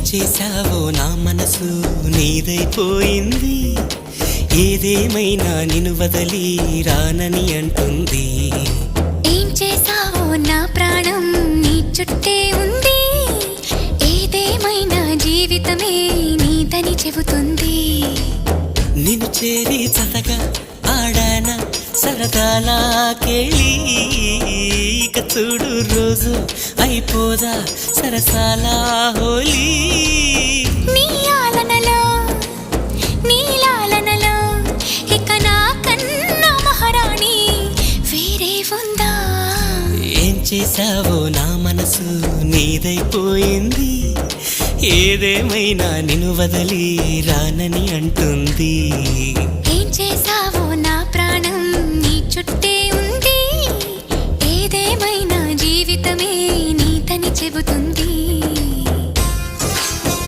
చేశావో నా మనసు నీదైపోయింది. ఏదేమైనా నిన్ను వదలి రానని అంటుంది. ఏం చేశావో నా ప్రాణం నీ చుట్టే ఉంది. ఏదేమైనా జీవితమే నీదని చెబుతుంది. నిన్ను చేరి చతగా ఆడాన సరదాలా కేళి. ఇక చూడు రోజు అయిపోదా సరసాల హోలీ. నీ ఆలనలో నీ లాలనలో ఇక నా కన్నా మహారాణి వేరే ఉందా? ఏం చేశావో నా మనసు నీదైపోయింది. ఏదేమైనా నిన్ను వదలి రానని అంటుంది. ఏం చేశావో నా ప్రాణం నీ చుట్టే ఉంది. ఏదేమైనా జీవితమే నీదని చెబుతుంది.